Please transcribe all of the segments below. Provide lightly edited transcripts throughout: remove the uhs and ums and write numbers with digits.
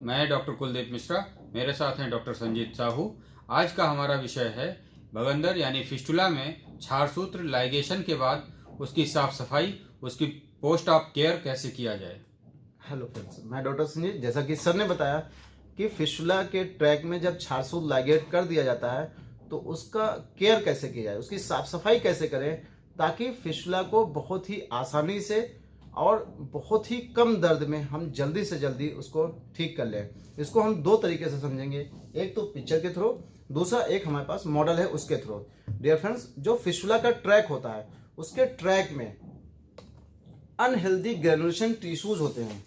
मैं डॉक्टर कुलदीप मिश्रा, मेरे साथ हैं डॉक्टर संजीत साहू। आज का हमारा विषय है बवंडर यानी फिस्टुला में क्षारसूत्र लाइगेशन के बाद उसकी साफ सफाई, उसकी पोस्ट ऑप केयर कैसे किया जाए। हेलो फ्रेंड्स, मैं डॉक्टर संजीत। जैसा कि सर ने बताया कि फिस्टुला के ट्रैक में जब क्षारसूत्र लाइगेट कर दिया जाता है तो उसका केयर कैसे किया जाए, उसकी साफ सफाई कैसे करें ताकि फिस्टुला को बहुत ही आसानी से और बहुत ही कम दर्द में हम जल्दी से जल्दी उसको ठीक कर लें। इसको हम दो तरीके से समझेंगे, एक तो पिक्चर के थ्रू, दूसरा एक हमारे पास मॉडल है उसके थ्रू। डियर फ्रेंड्स, जो फिस्टुला का ट्रैक होता है उसके ट्रैक में अनहेल्दी ग्रेनुलेशन टिश्यूज होते हैं।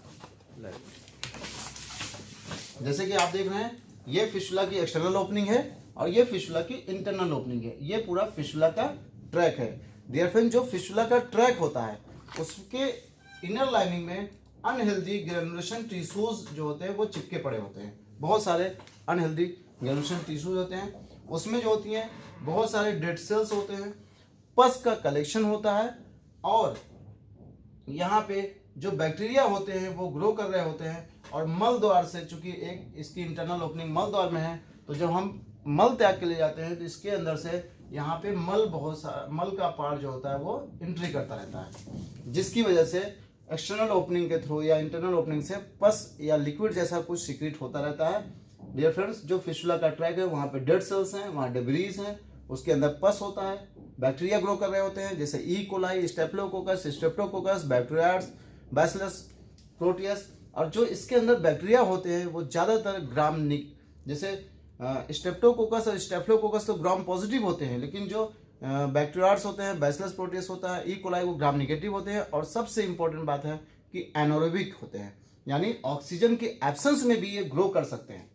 जैसे कि आप देख रहे हैं, ये फिस्टुला की एक्सटर्नल ओपनिंग है और ये फिस्टुला की इंटरनल ओपनिंग है। ये पूरा फिस्टुला का ट्रैक है। डियर फ्रेंड, जो फिस्टुला का ट्रैक होता है उसके इनर लाइनिंग में अनहेल्दी ग्रेनुलेशन टिश्यूज जो होते हैं वो चिपके पड़े होते हैं। बहुत सारे अनहेल्दी ग्रेनुलेशन टिश्यूज होते हैं, उसमें जो होती हैं बहुत सारे डेड सेल्स होते हैं, पस का कलेक्शन होता है और यहाँ पे जो बैक्टीरिया होते हैं वो ग्रो कर रहे होते हैं। और मल द्वार से, चूंकि एक इसकी इंटरनल ओपनिंग मल द्वार में है, तो जब हम मल त्याग के लिए जाते हैं तो इसके अंदर से यहाँ पे बहुत सारा मल का पार्ट जो होता है वो एंट्री करता रहता है, जिसकी वजह से एक्सटर्नल ओपनिंग के थ्रू या इंटरनल ओपनिंग से पस या लिक्विड जैसा कुछ सीक्रेट होता रहता है। डियर फ्रेंड्स, जो फिस्टुला का ट्रैक है वहाँ पे डेड सेल्स हैं, वहाँ डेब्रीज हैं, उसके अंदर पस होता है, बैक्टीरिया ग्रो कर रहे होते हैं जैसे E coli, staphylococcus, streptococcus, bacteroides, bacillus, proteus. और जो इसके अंदर बैक्टीरिया होते हैं वो ज़्यादातर ग्राम जैसे स्ट्रेप्टोकोकस और स्टेफ्लोकोकस तो ग्राम पॉजिटिव होते हैं, लेकिन जो बैक्टीरियाड्स होते हैं, बैसिलस प्रोटियस होता है, ई कोलाई, वो ग्राम निगेटिव होते हैं। और सबसे इंपॉर्टेंट बात है कि एनोरेबिक होते हैं, यानी ऑक्सीजन के एब्सेंस में भी ये ग्रो कर सकते हैं।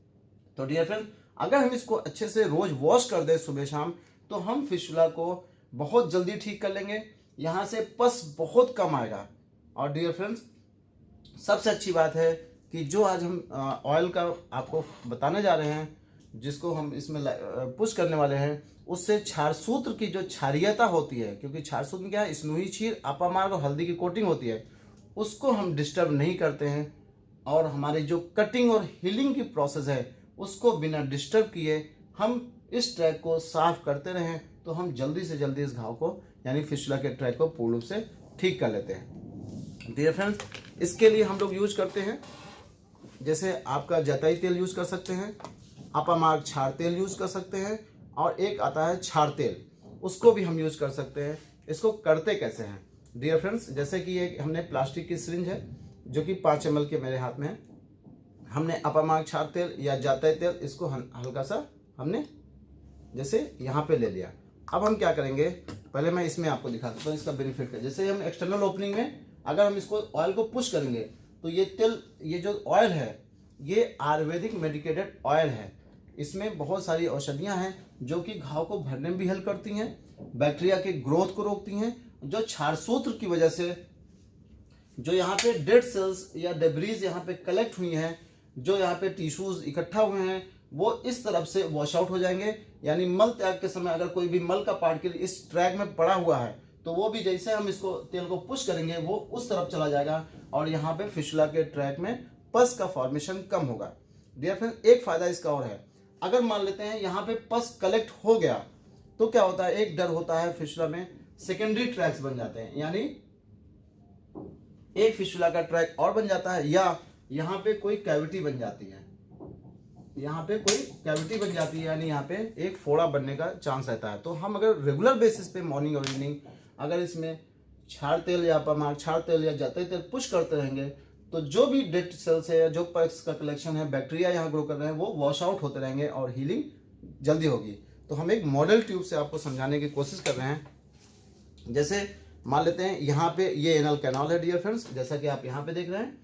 तो डियर फ्रेंड, अगर हम इसको अच्छे से रोज वॉश कर दें सुबह शाम तो हम फिस्टुला को बहुत जल्दी ठीक कर लेंगे, यहाँ से पस बहुत कम आएगा। और डियर फ्रेंड्स, सबसे अच्छी बात है कि जो आज हम ऑयल का आपको बताने जा रहे हैं, जिसको हम इसमें पुश करने वाले हैं, उससे क्षारसूत्र की जो क्षारीयता होती है, क्योंकि क्षारसूत्र में क्या है, स्नूही क्षीर, अपामार्ग और हल्दी की कोटिंग होती है, उसको हम डिस्टर्ब नहीं करते हैं। और हमारी जो कटिंग और हीलिंग की प्रोसेस है उसको बिना डिस्टर्ब किए हम इस ट्रैक को साफ करते रहें तो हम जल्दी से जल्दी इस घाव को यानी फिस्टुला के ट्रैक को पूर्ण रूप से ठीक कर लेते हैं। डियर फ्रेंड्स, इसके लिए हम लोग यूज करते हैं, जैसे आपका जताई तेल यूज कर सकते हैं, अपामार्ग क्षार तेल यूज कर सकते हैं, और एक आता है क्षार तेल, उसको भी हम यूज कर सकते हैं। इसको करते कैसे हैं डियर फ्रेंड्स, जैसे कि एक हमने प्लास्टिक की सिरिंज है जो कि 5 ml के मेरे हाथ में है। हमने अपामार्ग क्षार तेल या जाताई तेल, इसको हल्का सा हमने जैसे यहाँ पे ले लिया। अब हम क्या करेंगे, पहले मैं इसमें आपको दिखा देता हूँ इसका बेनिफिट का। जैसे हम एक्सटर्नल ओपनिंग में अगर हम इसको ऑयल को पुश करेंगे तो ये तेल, ये जो ऑयल है ये आयुर्वेदिक मेडिकेटेड ऑयल है। इसमें बहुत सारी औषधियाँ हैं जो कि घाव को भरने में भी हेल्प करती हैं, बैक्टीरिया के ग्रोथ को रोकती हैं, जो क्षारसूत्र की वजह से जो यहाँ पे डेड सेल्स या डेब्रीज यहाँ पे कलेक्ट हुई हैं, जो यहाँ पे टिश्यूज इकट्ठा हुए हैं, वो इस तरफ से वॉश आउट हो जाएंगे। यानी मल त्याग के समय अगर कोई भी मल का पार्टिकल इस ट्रैक में पड़ा हुआ है तो वो भी जैसे हम इसको तेल को पुश करेंगे वो उस तरफ चला जाएगा और यहाँ पे फिस्टुला के ट्रैक में पस का फॉर्मेशन कम होगा। डियर फ्रेंड, एक फायदा इसका और है, अगर मान लेते हैं यहाँ पे पस कलेक्ट हो गया तो क्या होता है, एक डर होता है फिस्टुला में सेकेंडरी ट्रैक्स बन जाते हैं, यानी एक फिस्टुला का ट्रैक और बन जाता है, या यहाँ पे कोई कैविटी बन जाती है, यहाँ पे कोई कैविटी बन जाती है, यानी यहाँ पे एक फोड़ा बनने का चांस रहता है। तो हम अगर रेगुलर बेसिस पे मॉर्निंग और इवनिंग अगर इसमें क्षार तेल या अपामार्ग क्षार तेल या जाताई तेल पुश करते रहेंगे तो जो भी डेड सेल्स है या जो पस का कलेक्शन है, बैक्टीरिया यहाँ ग्रो कर रहे हैं, वो वॉश आउट होते रहेंगे और हीलिंग जल्दी होगी। तो हम एक मॉडल ट्यूब से आपको समझाने की कोशिश कर रहे हैं। जैसे मान लेते हैं यहाँ पे ये एनल कैनाल है डियर फ्रेंड्स, जैसा कि आप यहाँ पे देख रहे हैं,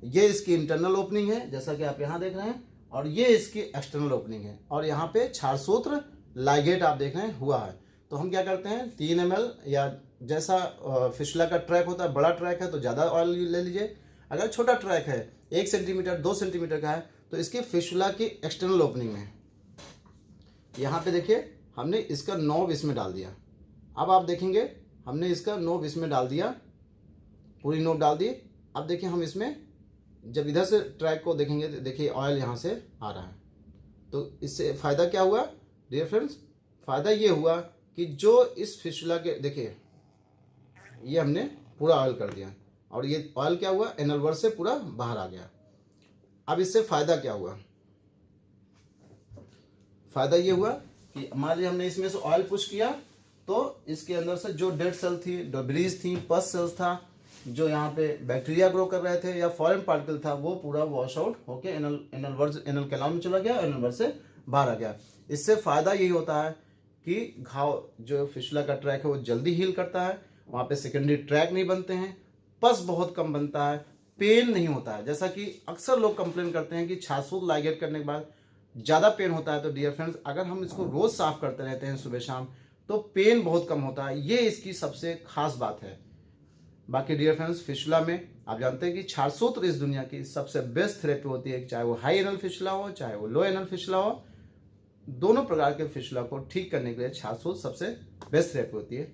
ये इसकी इंटरनल ओपनिंग है जैसा कि आप यहाँ देख रहे हैं, और ये इसकी एक्सटर्नल ओपनिंग है, और यहाँ पे क्षारसूत्र लाइगेट आप देख रहे हैं हुआ है। तो हम क्या करते हैं, 3 ml या जैसा फिस्टुला का ट्रैक होता है, बड़ा ट्रैक है तो ज़्यादा ऑयल ले लीजिए, अगर छोटा ट्रैक है 1 सेंटीमीटर 2 सेंटीमीटर का है तो इसकी फिस्टुला की एक्सटर्नल ओपनिंग में यहाँ पे देखिए हमने इसका नॉब इसमें डाल दिया। अब आप देखेंगे हमने इसका नोब इसमें डाल दिया, पूरी नोब डाल दी। अब देखिए हम इसमें जब इधर से ट्रैक को देखेंगे तो देखिए ऑयल यहाँ से आ रहा है। तो इससे फ़ायदा क्या हुआ डियर फ्रेंड्स? फ़ायदा ये हुआ कि जो इस फिस्टुला के, देखिए ये हमने पूरा ऑयल कर दिया और ये ऑयल क्या हुआ, एनल वर्ड से पूरा बाहर आ गया। अब इससे फ़ायदा क्या हुआ? फ़ायदा ये हुआ कि मान लीजिए हमने इसमें से ऑयल पुश किया तो इसके अंदर से जो डेड सेल थी, डेब्रीज थी, पस सेल्स था, जो यहाँ पे बैक्टीरिया ग्रो कर रहे थे या फॉरेन पार्टिकल था, वो पूरा वॉश आउट होके एनल कैनाल में चला गया, एनल वर्ड से बाहर आ गया। इससे फ़ायदा यही होता है कि घाव जो फिस्टुला का ट्रैक है वो जल्दी हील करता है, वहाँ पे सेकेंडरी ट्रैक नहीं बनते हैं, पस बहुत कम बनता है, पेन नहीं होता है। जैसा कि अक्सर लोग कंप्लेन करते हैं कि छाछूत लाइगेट करने के बाद ज़्यादा पेन होता है, तो डियर फ्रेंड्स अगर हम इसको रोज़ साफ करते रहते हैं सुबह शाम तो पेन बहुत कम होता है। ये इसकी सबसे खास बात है। बाकी डियर फ्रेंड्स फिस्टुला में आप जानते हैं कि छाछसूत्र इस दुनिया की सबसे बेस्ट थेरेपी होती है, चाहे वो हाई एनल फिस्टुला हो चाहे वो लो एनल फिस्टुला हो, दोनों प्रकार के फिस्टुला को ठीक करने के लिए छाछसूत्र सबसे बेस्ट थेरेपी होती है।